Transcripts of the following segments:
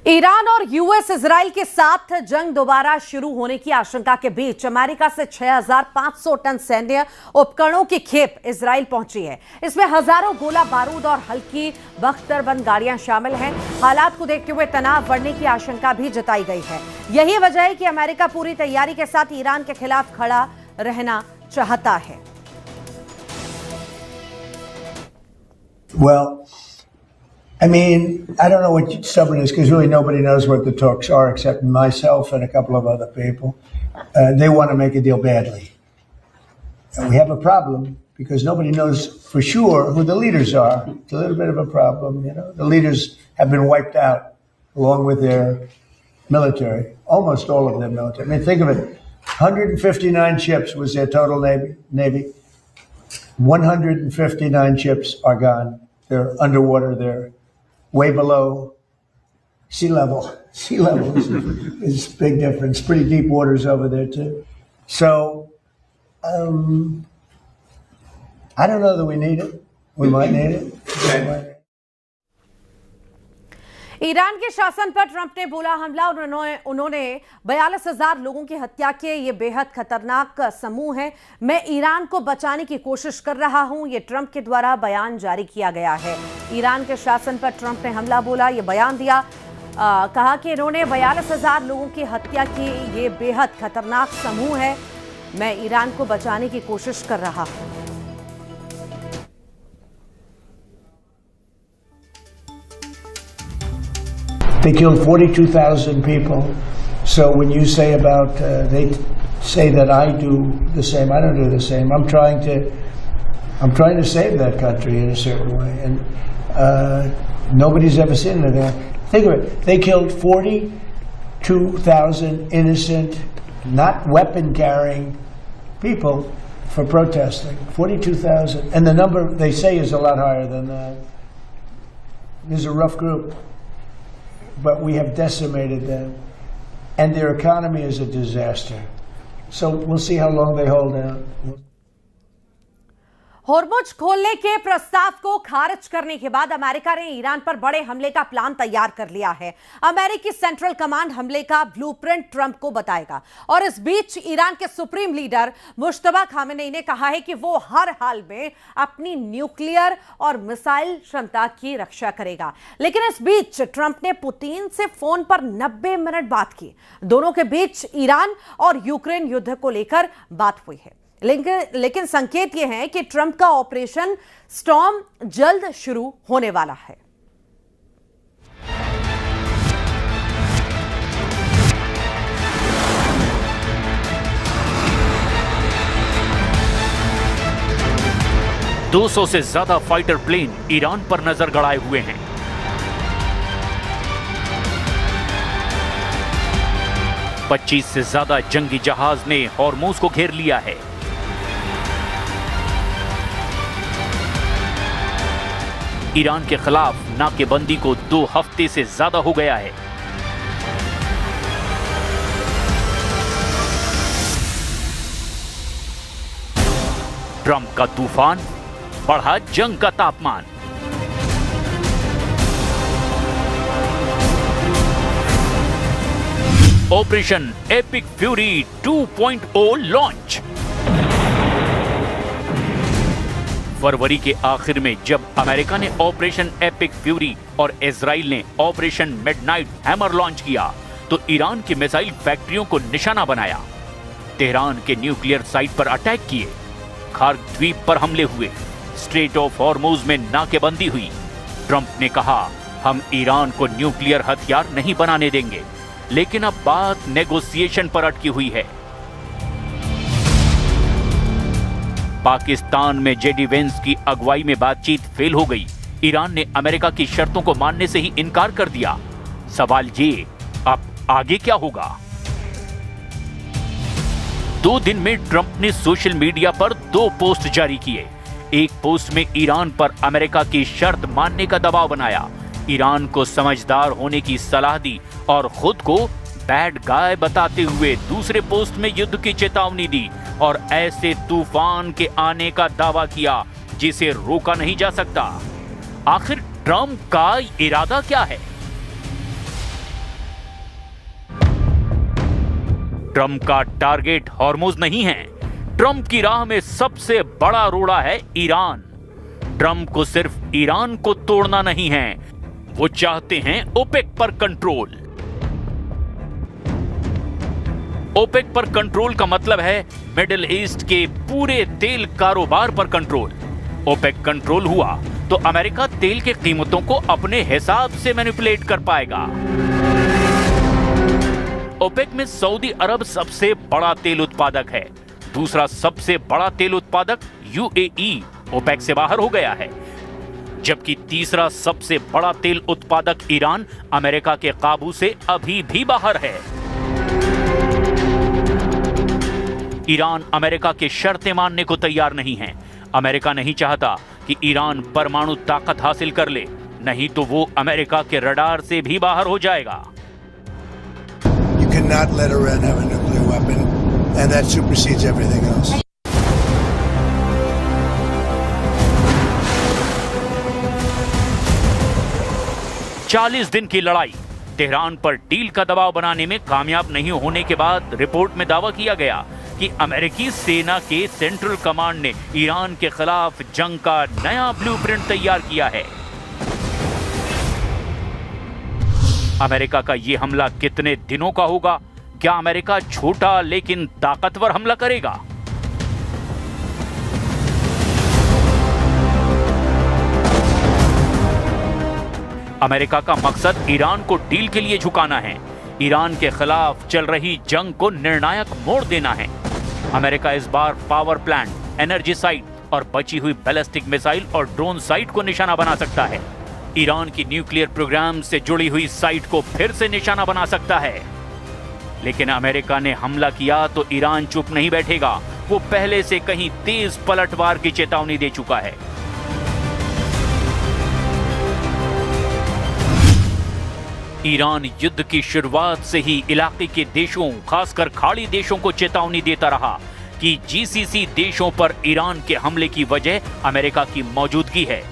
Iran और US Israel के साथ जंग दोबारा शुरू होने की आशंका के बीच अमेरिका से 6,500 टन सैन्य उपकरणों की खेप इजराइल पहुंची है। इसमें हजारों गोला बारूद और हल्की बख्तरबंद गाड़ियां शामिल हैं। हालात को देखते हुए तनाव बढ़ने की आशंका भी जताई गई है। यही वजह है कि अमेरिका पूरी तैयारी के साथ ईरान के खिलाफ खड़ा रहना चाहता है। Well, I mean, I don't know what stubborn is because really nobody knows what the talks are except myself and a couple of other people. They want to make a deal badly. And we have a problem because nobody knows for sure who the leaders are. It's a little bit of a problem, you know. The leaders have been wiped out along with their military, almost all of their military. I mean, think of it. 159 ships was their total Navy. 159 ships are gone. They're underwater. They're way below sea level. Sea level is a big difference. Pretty deep waters over there too. So, I don't know that we need it. We might need it. Iran के शासन पर Trump ने बोला हमला। उन्होंने 42,000 लोगों की हत्या के ये बेहद खतरनाक समूह है। मैं ईरान को बचाने की कोशिश कर रहा हूं। ये ट्रंप के द्वारा बयान जारी किया गया है। ईरान के शासन पर ट्रंप ने हमला बोला, ये बयान दिया। कहा कि इन्होंने 42,000 लोगों की हत्या की ये बेहद खतरनाक समूह है। मैं ईरान को बचाने की कोशिश कर रहा हूं। They killed 42,000 people. So when you say about, they say that I do the same, I don't do the same. I'm trying to save that country in a certain way. And nobody's ever seen it. Think of it. They killed 42,000 innocent, not weapon-carrying people for protesting. 42,000. And the number they say is a lot higher than that. There's a rough group. But we have decimated them, and their economy is a disaster. So we'll see how long they hold out. Hormuz खोलने के प्रस्ताव को खारिज करने के बाद America ने Iran पर बड़े हमले का प्लान तैयार कर लिया है। अमेरिकी सेंट्रल कमांड हमले का ब्लूप्रिंट ट्रंप को बताएगा। और इस बीच ईरान के सुप्रीम लीडर मुश्तबा खामेनेई ने कहा है कि वो हर हाल में अपनी न्यूक्लियर और मिसाइल क्षमता की रक्षा करेगा। लेकिन इस बीच ट्रंप ने पुतिन से फोन पर 90 मिनट बात की। दोनों के बीच ईरान और यूक्रेन युद्ध को लेकर बात हुई है। लेकिन संकेत यह है कि ट्रंप का ऑपरेशन स्टॉर्म जल्द शुरू होने वाला है। दो 200 से ज्यादा फाइटर प्लेन ईरान पर नजर गड़ाए हुए हैं। पच्चीस से ज्यादा जंगी जहाज ने हॉर्मुज को घेर लिया है। ईरान के खिलाफ नाकेबंदी को 2 हफ्ते से ज्यादा हो गया है। ट्रंप का तूफान, बढ़ा जंग का तापमान। Operation epic fury 2.0 launch. फरवरी के आखिर में जब अमेरिका ने ऑपरेशन एपिक फ्यूरी और इजराइल ने ऑपरेशन मिडनाइट हैमर लॉन्च किया तो ईरान की मिसाइल फैक्ट्रियों को निशाना बनाया। तेहरान के न्यूक्लियर साइट पर अटैक किए। खार्ग द्वीप पर हमले हुए। स्ट्रेट ऑफ हॉर्मुज में नाकेबंदी हुई। ट्रंप ने कहा हम ईरान को न्यूक्लियर हथियार नहीं बनाने देंगे। लेकिन अब बात नेगोशिएशन पर अटकी हुई है। पाकिस्तान में जेडी वेंस की अगुवाई में बातचीत फेल हो गई। ईरान ने अमेरिका की शर्तों को मानने से ही इनकार कर दिया। सवाल ये, अब आगे क्या होगा? 2 दिन में ट्रंप ने सोशल मीडिया पर 2 पोस्ट जारी किए। एक पोस्ट में ईरान पर अमेरिका की शर्त मानने का दबाव बनाया, ईरान को समझदार होने की सलाह दी और खुद को बैड गाय बताते हुए दूसरे पोस्ट में युद्ध की चेतावनी दी और ऐसे तूफान के आने का दावा किया जिसे रोका नहीं जा सकता। आखिर ट्रंप का इरादा क्या है? ट्रंप का टारगेट हॉर्मुज नहीं है। ट्रंप की राह में सबसे बड़ा रोड़ा है ईरान। ट्रंप को सिर्फ ईरान को तोड़ना नहीं है, वो चाहते हैं ओपेक पर कंट्रोल। ओपेक पर कंट्रोल का मतलब है मिडिल ईस्ट के पूरे तेल कारोबार पर कंट्रोल। ओपेक कंट्रोल हुआ तो अमेरिका तेल की कीमतों को अपने हिसाब से मैनिपुलेट कर पाएगा। ओपेक में सऊदी अरब सबसे बड़ा तेल उत्पादक है। दूसरा सबसे बड़ा तेल उत्पादक यूएई ओपेक से बाहर हो गया है, जबकि तीसरा सबसे बड़ा तेल उत्पादक ईरान अमेरिका के काबू से अभी भी बाहर है। ईरान अमेरिका की शर्तें मानने को तैयार नहीं है। अमेरिका नहीं चाहता कि ईरान परमाणु ताकत हासिल कर ले, नहीं तो वो अमेरिका के रडार से भी बाहर हो जाएगा। You cannot let Iran have a nuclear weapon, and that supersedes everything else. चालीस दिन की लड़ाई तेहरान पर डील का दबाव बनाने में कामयाब नहीं होने के बाद रिपोर्ट में दावा किया गया कि अमेरिकी सेना के सेंट्रल कमांड ने ईरान के खिलाफ जंग का नया ब्लूप्रिंट तैयार किया है। अमेरिका का यह हमला कितने दिनों का होगा? क्या अमेरिका छोटा लेकिन ताकतवर हमला करेगा? अमेरिका का मकसद ईरान को डील के लिए झुकाना है। ईरान के खिलाफ चल रही जंग को निर्णायक मोड़ देना है। अमेरिका इस बार पावर प्लांट, एनर्जी साइट और बची हुई बैलिस्टिक मिसाइल और ड्रोन साइट को निशाना बना सकता है। ईरान की न्यूक्लियर प्रोग्राम से जुड़ी हुई साइट को फिर से निशाना बना सकता है। लेकिन अमेरिका ने हमला किया तो ईरान चुप नहीं बैठेगा। वो पहले से कहीं तेज पलटवार की चेतावनी दे चुका है। ईरान युद्ध की शुरुआत से ही इलाके के देशों, खासकर खाड़ी देशों को चेतावनी देता रहा कि जीसीसी देशों पर ईरान के हमले की वजह अमेरिका की मौजूदगी है।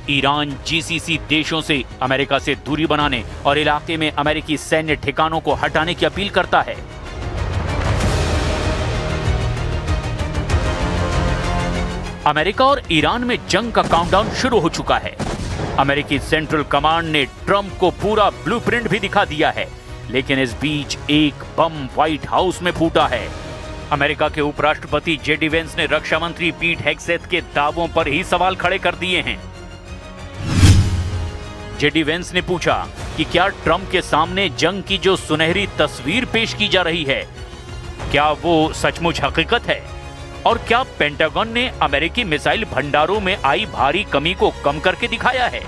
ईरान जीसीसी देशों से अमेरिका से दूरी बनाने और इलाके में अमेरिकी सैन्य ठिकानों को हटाने की अपील करता है। अमेरिका और ईरान में जंग का काउंटडाउन शुरू हो चुका है। अमेरिकी सेंट्रल कमांड ने ट्रंप को पूरा ब्लूप्रिंट भी दिखा दिया है, लेकिन इस बीच एक बम व्हाइट हाउस में फूटा है। अमेरिका के उपराष्ट्रपति जेडी वेंस ने रक्षा मंत्री पीट हेगसेथ के दावों पर ही सवाल खड़े कर दिए हैं। जेडी वेंस ने पूछा कि क्या ट्रंप के सामने जंग की जो सुनहरी तस्वीर पेश की जा रही है, क्या वो सचमुच हकीकत है? और क्या पेंटागन ने अमेरिकी मिसाइल भंडारों में आई भारी कमी को कम करके दिखाया है?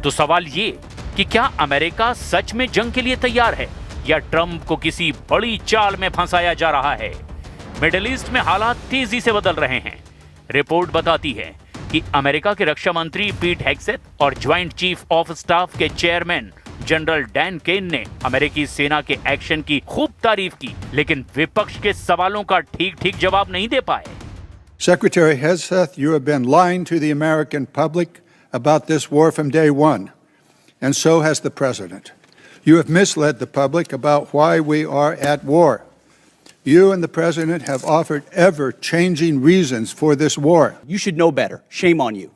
तो सवाल ये कि क्या अमेरिका सच में जंग के लिए तैयार है या ट्रंप को किसी बड़ी चाल में फंसाया जा रहा है? मिडिल ईस्ट में हालात तेजी से बदल रहे हैं। रिपोर्ट बताती है कि अमेरिका के रक्षा मंत्री पीट हेगसेथ और ज्वाइंट चीफ ऑफ स्टाफ के चेयरमैन जनरल डैन केन ने अमेरिकी सेना के एक्शन की खूब तारीफ की, लेकिन विपक्ष के सवालों का ठीक-ठीक जवाब नहीं दे पाए। Secretary Hegseth, you have been lying to the American public about this war from day one, and so has the President. You have misled the public about why we are at war. You and the President have offered ever-changing reasons for this war. You should know better. Shame on you.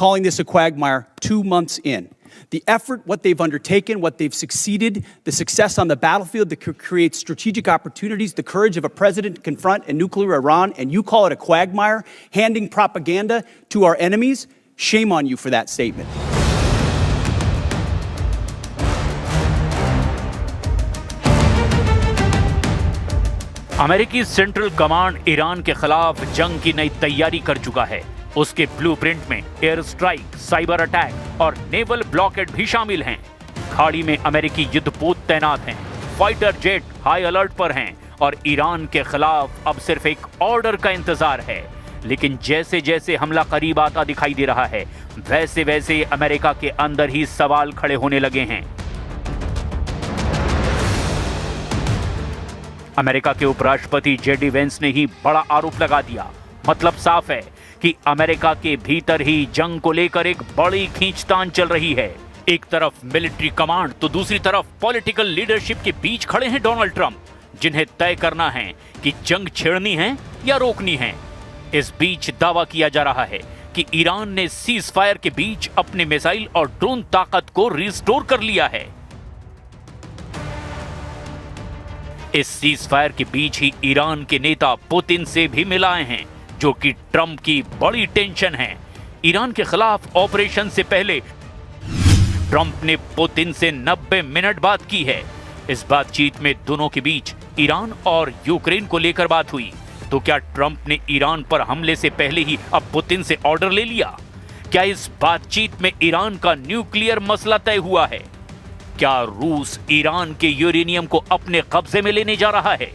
Calling this a quagmire 2 months in. The effort, what they've undertaken, what they've succeeded, the success on the battlefield that could create strategic opportunities, the courage of a president to confront a nuclear Iran, and you call it a quagmire, handing propaganda to our enemies? Shame on you for that statement. अमेरिकी central command Iran के खिलाफ जंग की नई तैयारी कर चुका है। उसके ब्लूप्रिंट में एयर स्ट्राइक, साइबर अटैक और नेवल ब्लॉकेड भी शामिल हैं। खाड़ी में अमेरिकी युद्धपोत तैनात हैं, फाइटर जेट हाई अलर्ट पर हैं और ईरान के खिलाफ अब सिर्फ एक ऑर्डर का इंतजार है। लेकिन जैसे जैसे हमला करीब आता दिखाई दे रहा है, वैसे वैसे अमेरिका के अंदर ही सवाल खड़े होने लगे हैं। अमेरिका के उपराष्ट्रपति जेडी वेंस ने ही बड़ा आरोप लगा दिया। मतलब साफ है कि अमेरिका के भीतर ही जंग को लेकर एक बड़ी खींचतान चल रही है। एक तरफ मिलिट्री कमांड तो दूसरी तरफ पॉलिटिकल लीडरशिप के बीच खड़े हैं डोनाल्ड ट्रंप, जिन्हें तय करना है कि जंग छेड़नी है या रोकनी है। इस बीच दावा किया जा रहा है कि ईरान ने सीज फायर के बीच अपने मिसाइल और ड्रोन ताकत को रिस्टोर कर लिया है। इस सीज फायर के बीच ही ईरान के नेता पुतिन से भी मिलाए हैं, जो कि ट्रंप की बड़ी टेंशन है। ईरान के खिलाफ ऑपरेशन से पहले ट्रंप ने पुतिन से 90 मिनट बात की है। इस बातचीत में दोनों के बीच ईरान और यूक्रेन को लेकर बात हुई। तो क्या ट्रंप ने ईरान पर हमले से पहले ही अब पुतिन से ऑर्डर ले लिया? क्या इस बातचीत में ईरान का न्यूक्लियर मसला तय हुआ है? क्या रूस ईरान के यूरेनियम को अपने कब्जे में लेने जा रहा है?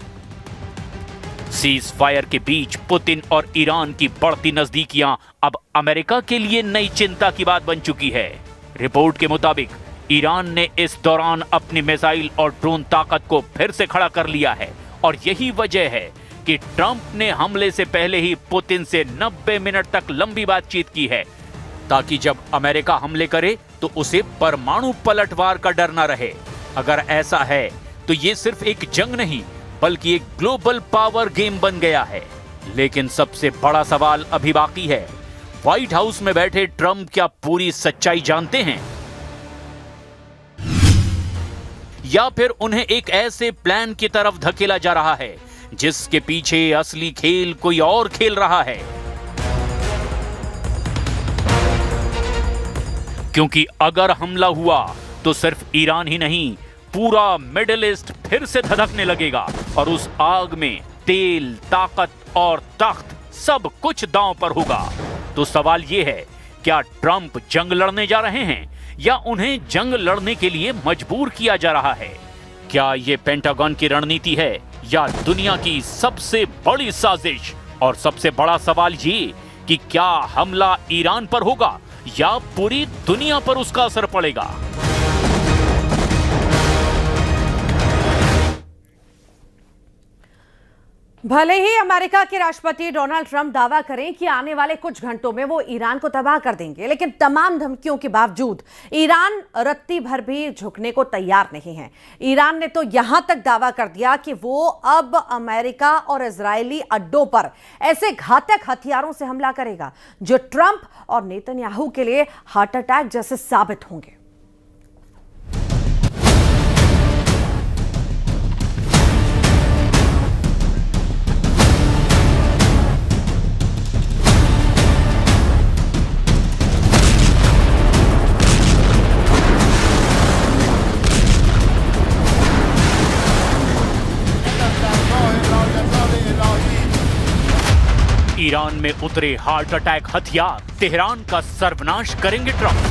सीज फायर के बीच पुतिन और ईरान की बढ़ती नजदीकियां अब अमेरिका के लिए नई चिंता की बात बन चुकी है। रिपोर्ट के मुताबिक ईरान ने इस दौरान अपनी मिसाइल और ड्रोन ताकत को फिर से खड़ा कर लिया है और यही वजह है कि ट्रंप ने हमले से पहले ही पुतिन से 90 मिनट तक लंबी बातचीत की है, ताकि जब अमेरिका हमले करे तो उसे परमाणु पलटवार का डर न रहे। अगर ऐसा है तो ये सिर्फ एक जंग नहीं बल्कि एक ग्लोबल पावर गेम बन गया है। लेकिन सबसे बड़ा सवाल अभी बाकी है। व्हाइट हाउस में बैठे ट्रंप क्या पूरी सच्चाई जानते हैं, या फिर उन्हें एक ऐसे प्लान की तरफ धकेला जा रहा है जिसके पीछे असली खेल कोई और खेल रहा है? क्योंकि अगर हमला हुआ तो सिर्फ ईरान ही नहीं, पूरा मिडिल ईस्ट फिर से धधकने लगेगा और उस आग में तेल, ताकत और तख्त सब कुछ दांव पर होगा। तो सवाल यह है, क्या ट्रंप जंग लड़ने जा रहे हैं या उन्हें जंग लड़ने के लिए मजबूर किया जा रहा है? क्या यह पेंटागन की रणनीति है या दुनिया की सबसे बड़ी साजिश? और सबसे बड़ा सवाल ये कि क्या हमला ईरान पर होगा या पूरी दुनिया पर उसका असर पड़ेगा? भले ही अमेरिका के राष्ट्रपति डोनाल्ड ट्रंप दावा करें कि आने वाले कुछ घंटों में वो ईरान को तबाह कर देंगे, लेकिन तमाम धमकियों के बावजूद ईरान रत्ती भर भी झुकने को तैयार नहीं है। ईरान ने तो यहां तक दावा कर दिया कि वो अब अमेरिका और इजरायली अड्डों पर ऐसे घातक हथियारों से हमला करेगा जो ट्रंप और नेतन्याहू के लिए हार्ट अटैक जैसे साबित होंगे। ईरान में उतरे हार्ट अटैक हथियार तेहरान का सर्वनाश करेंगे ट्रंप।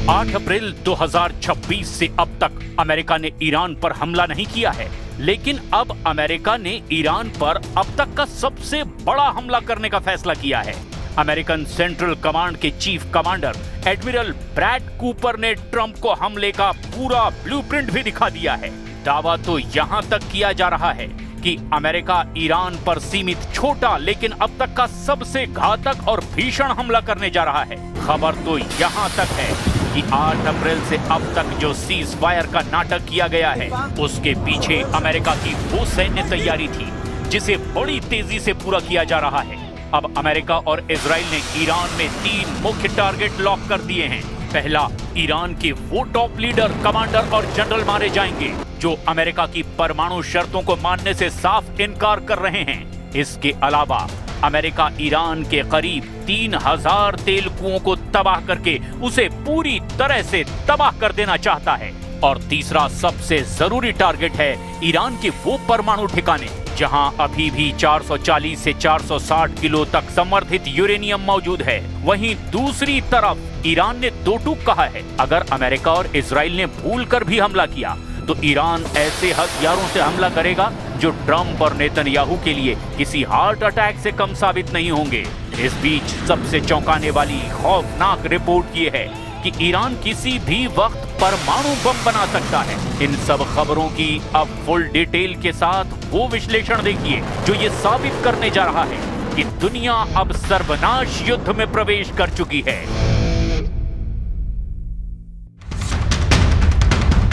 8 अप्रैल 2026 से अब तक अमेरिका ने ईरान पर हमला नहीं किया है, लेकिन अब अमेरिका ने ईरान पर अब तक का सबसे बड़ा हमला करने का फैसला किया है। अमेरिकन सेंट्रल कमांड के chief commander admiral Brad Cooper ने ट्रंप को हमले का पूरा ब्लूप्रिंट भी दिखा दिया है। दावा तो यहां तक किया जा रहा है कि अमेरिका ईरान पर सीमित छोटा लेकिन अब तक का सबसे घातक और भीषण हमला करने जा रहा है। खबर तो यहां तक है कि 8 अप्रैल से अब तक जो सीज फायर का नाटक किया गया है, उसके पीछे अमेरिका की वो सैन्य तैयारी थी जिसे बड़ी तेजी से पूरा किया जा रहा है। अब अमेरिका और इजराइल ने ईरान में 3 मुख्य टारगेट लॉक कर दिए हैं। पहला, ईरान के वो टॉप लीडर, कमांडर और जनरल मारे जाएंगे जो अमेरिका की परमाणु शर्तों को मानने से साफ इनकार कर रहे हैं। इसके अलावा अमेरिका ईरान के करीब 3000 तेल कुओं को तबाह करके उसे पूरी तरह से तबाह कर देना चाहता है। और तीसरा सबसे जरूरी टारगेट है ईरान के वो परमाणु ठिकाने जहां अभी भी 440 से 460 किलो तक संवर्धित यूरेनियम मौजूद है। वहीं दूसरी तरफ ईरान ने दो टूक कहा है, अगर अमेरिका और इजराइल ने भूलकर भी हमला किया तो ईरान ऐसे हथियारों से हमला करेगा जो ट्रंप और नेतन्याहू के लिए किसी हार्ट अटैक से कम साबित नहीं होंगे। इस बीच सबसे चौंकाने वाली खौफनाक रिपोर्ट ये है कि ईरान किसी भी वक्त परमाणु बम बना सकता है। इन सब खबरों की अब फुल डिटेल के साथ वो विश्लेषण देखिए जो ये साबित करने जा रहा है कि दुनिया अब सर्वनाश युद्ध में प्रवेश कर चुकी है।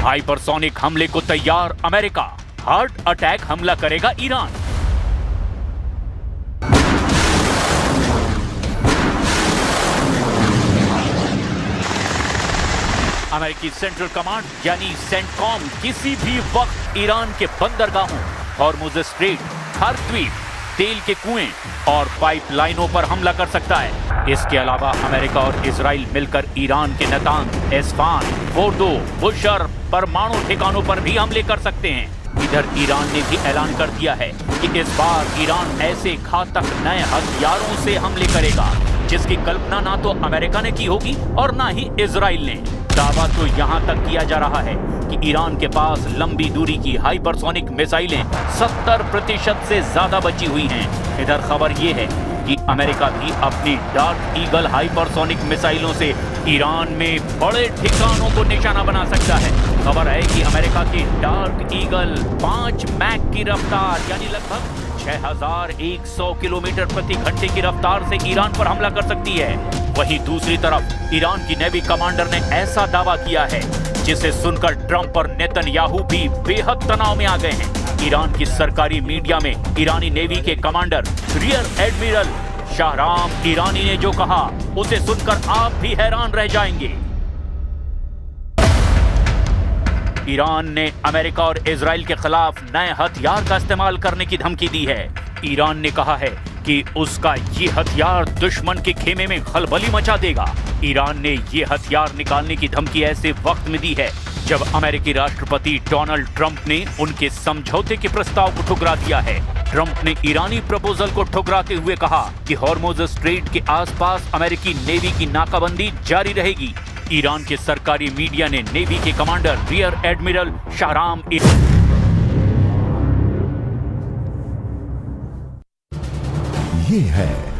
हाइपरसोनिक हमले को तैयार अमेरिका, हार्ट अटैक हमला करेगा ईरान। अमेरिकी सेंट्रल कमांड यानी सेंटकॉम किसी भी वक्त ईरान के बंदरगाहों, हॉर्मुज स्ट्रेट, हर द्वीप, तेल के कुएं और पाइपलाइनों पर हमला कर सकता है। इसके अलावा अमेरिका और इजराइल मिलकर ईरान के नतांज, एस्फान, फोर्दो, बुशर परमाणु ठिकानों पर भी हमले कर सकते हैं। इधर ईरान ने भी ऐलान कर दिया है कि इस बार ईरान ऐसे घातक नए हथियारों से हमले करेगा जिसकी कल्पना ना तो अमेरिका ने की होगी और ना ही इजराइल ने। दावा तो यहां तक किया जा रहा है कि ईरान के पास लंबी दूरी की हाइपरसोनिक मिसाइलें 70% से ज्यादा बची हुई हैं। इधर खबर यह है कि अमेरिका भी अपनी डार्क ईगल हाइपरसोनिक मिसाइलों से ईरान में बड़े ठिकानों को निशाना बना सकता है। खबर है कि अमेरिका की डार्क ईगल 5 मैक की रफ्तार यानी लगभग 6100 किलोमीटर प्रति घंटे की रफ्तार से ईरान पर हमला कर सकती है। वहीं दूसरी तरफ ईरान की नेवी कमांडर ने ऐसा दावा किया है जिसे सुनकर ट्रंप और नेतन्याहू भी बेहद तनाव में आ गए हैं। ईरान की सरकारी मीडिया में ईरानी नेवी के commander rear admiral Shahram Irani ने जो कहा उसे सुनकर आप भी हैरान रह जाएंगे। ईरान ने अमेरिका और इजराइल के खिलाफ नए हथियार का इस्तेमाल करने की धमकी दी है। ईरान ने कहा है कि उसका ये हथियार दुश्मन के खेमे में खलबली मचा देगा। ईरान ने ये हथियार निकालने की धमकी ऐसे वक्त में दी है जब अमेरिकी राष्ट्रपति डोनाल्ड ट्रंप ने उनके समझौते के प्रस्ताव को ठुकरा दिया है। ट्रंप ने ईरानी प्रपोजल को ठुकराते हुए कहा कि हॉर्मुज स्ट्रेट के आसपास अमेरिकी नेवी की नाकाबंदी जारी रहेगी। ईरान के सरकारी मीडिया ने नेवी के कमांडर रियर एडमिरल शाहराम ये है